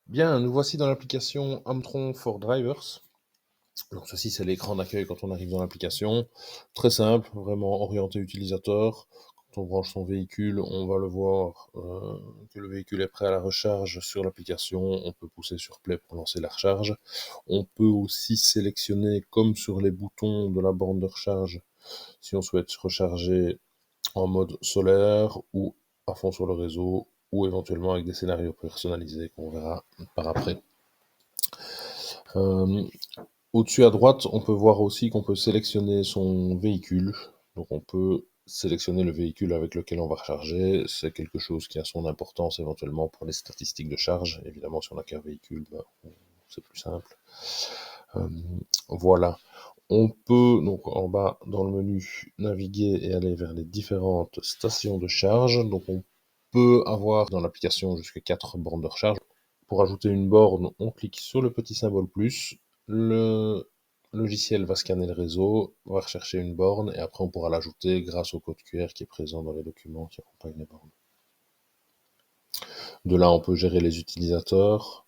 Bien, nous voici dans l'application Amtron for Drivers. Donc ceci, c'est l'écran d'accueil quand on arrive dans l'application. Très simple, vraiment orienté utilisateur. Quand on branche son véhicule, on va le voir que le véhicule est prêt à la recharge sur l'application. On peut pousser sur Play pour lancer la recharge. On peut aussi sélectionner, comme sur les boutons de la borne de recharge, si on souhaite recharger en mode solaire ou à fond sur le réseau, ou éventuellement avec des scénarios personnalisés qu'on verra par après. Euh, Au-dessus à droite, on peut voir aussi qu'on peut sélectionner son véhicule. Donc on peut sélectionner le véhicule avec lequel on va recharger. C'est quelque chose qui a son importance éventuellement pour les statistiques de charge. Évidemment, si on n'a qu'un véhicule, c'est plus simple. Euh, voilà. On peut, donc en bas dans le menu, naviguer et aller vers les différentes stations de charge. Donc on peut avoir dans l'application jusqu'à 4 bornes de recharge. Pour ajouter une borne, on clique sur le petit symbole plus. Le logiciel va scanner le réseau, va rechercher une borne et après on pourra l'ajouter grâce au code QR qui est présent dans les documents qui accompagnent les bornes. De là, on peut gérer les utilisateurs,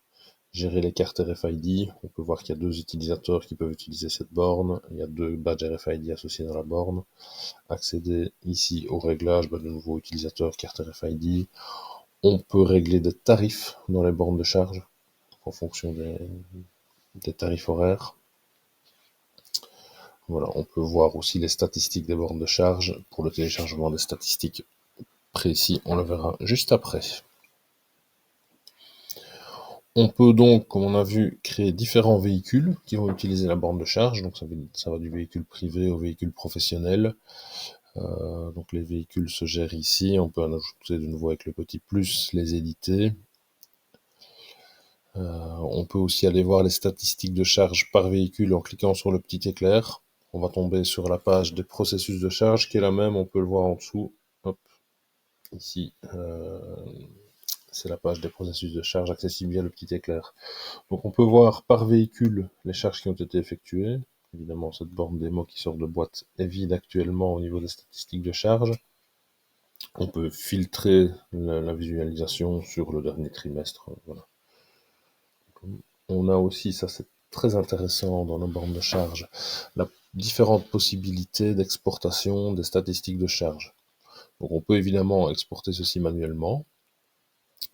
gérer les cartes RFID. On peut voir qu'il y a 2 utilisateurs qui peuvent utiliser cette borne. Il y a 2 badges RFID associés dans la borne. Accéder ici au réglage de nouveaux utilisateurs, carte RFID. On peut régler des tarifs dans les bornes de charge en fonction des tarifs horaires. Voilà, on peut voir aussi les statistiques des bornes de charge. Pour le téléchargement des statistiques précis, on le verra juste après. On peut donc, comme on a vu, créer différents véhicules qui vont utiliser la borne de charge. Donc ça va du véhicule privé au véhicule professionnel. Donc les véhicules se gèrent ici. On peut en ajouter de nouveau avec le petit plus, les éditer. On peut aussi aller voir les statistiques de charge par véhicule en cliquant sur le petit éclair. On va tomber sur la page des processus de charge qui est la même, on peut le voir en dessous. Hop, ici, c'est la page des processus de charge accessible via le petit éclair. Donc on peut voir par véhicule les charges qui ont été effectuées. Évidemment, cette borne démo qui sort de boîte est vide actuellement au niveau des statistiques de charge. On peut filtrer la visualisation sur le dernier trimestre. Voilà. On a aussi, ça c'est très intéressant dans nos bornes de charge, la différentes possibilités d'exportation des statistiques de charge. Donc on peut évidemment exporter ceci manuellement,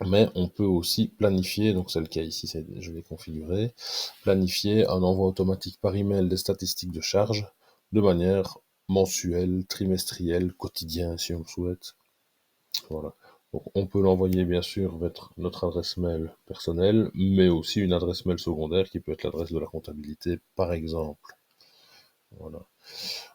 mais on peut aussi planifier, donc c'est le cas ici, je l'ai configuré, planifier un envoi automatique par email des statistiques de charge de manière mensuelle, trimestrielle, quotidienne si on le souhaite. Voilà. Donc, on peut l'envoyer bien sûr vers notre adresse mail personnelle, mais aussi une adresse mail secondaire qui peut être l'adresse de la comptabilité, par exemple. Voilà.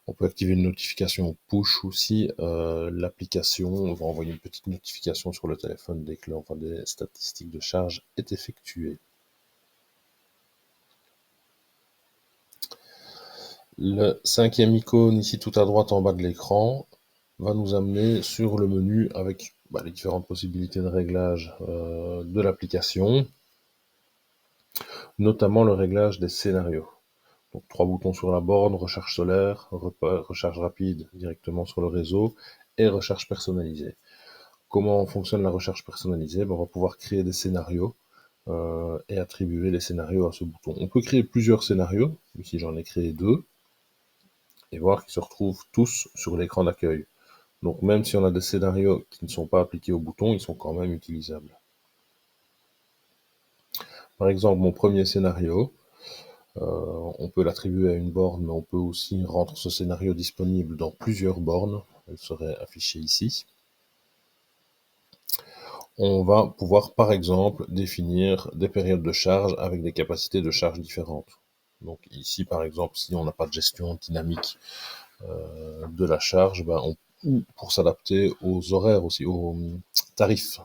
On peut activer une notification push aussi. L'application va envoyer une petite notification sur le téléphone dès que l'envoi des statistiques de charge est effectué. Le 5e icône ici tout à droite en bas de l'écran va nous amener sur le menu avec les différentes possibilités de réglage de l'application, notamment le réglage des scénarios. Donc 3 boutons sur la borne, recharge solaire, recharge rapide directement sur le réseau et recharge personnalisée. Comment fonctionne la recharge personnalisée? On va pouvoir créer des scénarios et attribuer les scénarios à ce bouton. On peut créer plusieurs scénarios, ici j'en ai créé 2, et voir qu'ils se retrouvent tous sur l'écran d'accueil. Donc même si on a des scénarios qui ne sont pas appliqués au bouton, ils sont quand même utilisables. Par exemple, mon premier scénario, on peut l'attribuer à une borne, mais on peut aussi rendre ce scénario disponible dans plusieurs bornes. Elle serait affichée ici. On va pouvoir, par exemple, définir des périodes de charge avec des capacités de charge différentes. Donc ici, par exemple, si on n'a pas de gestion dynamique de la charge, ou pour s'adapter aux horaires aussi, aux tarifs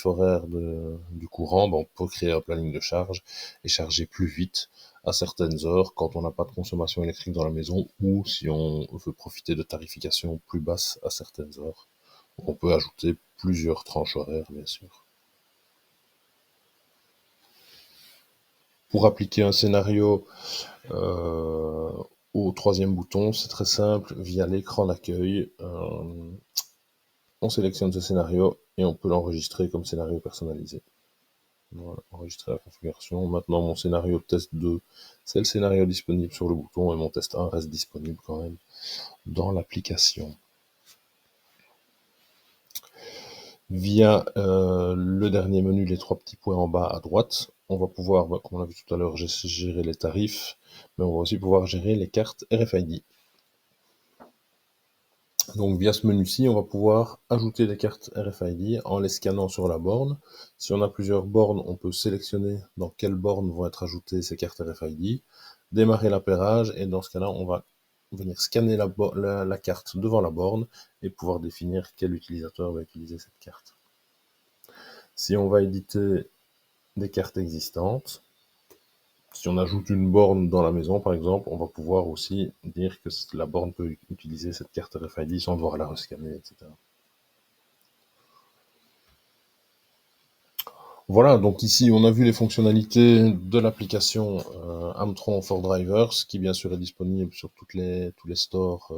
horaires du courant, on peut créer un planning de charge et charger plus vite à certaines heures quand on n'a pas de consommation électrique dans la maison ou si on veut profiter de tarifications plus basses à certaines heures. Donc on peut ajouter plusieurs tranches horaires, bien sûr. Pour appliquer un scénario au 3e bouton, c'est très simple, via l'écran d'accueil, on sélectionne ce scénario et on peut l'enregistrer comme scénario personnalisé. Voilà, enregistrer la configuration. Maintenant, mon scénario test 2, c'est le scénario disponible sur le bouton et mon test 1 reste disponible quand même dans l'application. Via le dernier menu, les 3 petits points en bas à droite, on va pouvoir, comme on l'a vu tout à l'heure, gérer les tarifs, mais on va aussi pouvoir gérer les cartes RFID. Donc via ce menu-ci, on va pouvoir ajouter des cartes RFID en les scannant sur la borne. Si on a plusieurs bornes, on peut sélectionner dans quelles bornes vont être ajoutées ces cartes RFID, démarrer l'appairage et dans ce cas-là, on va venir scanner la carte devant la borne et pouvoir définir quel utilisateur va utiliser cette carte. Si on va éditer des cartes existantes, si on ajoute une borne dans la maison, par exemple, on va pouvoir aussi dire que la borne peut utiliser cette carte RFID sans devoir la rescanner, etc. Voilà, donc ici on a vu les fonctionnalités de l'application Amtron for Drivers, qui bien sûr est disponible sur tous les stores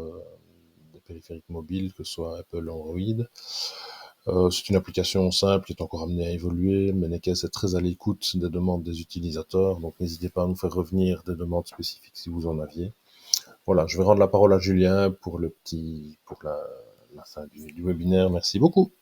des périphériques mobiles, que ce soit Apple ou Android. C'est une application simple qui est encore amenée à évoluer, mais Nekes est très à l'écoute des demandes des utilisateurs, donc n'hésitez pas à nous faire revenir des demandes spécifiques si vous en aviez. Voilà, je vais rendre la parole à Julien pour la fin du webinaire. Merci beaucoup.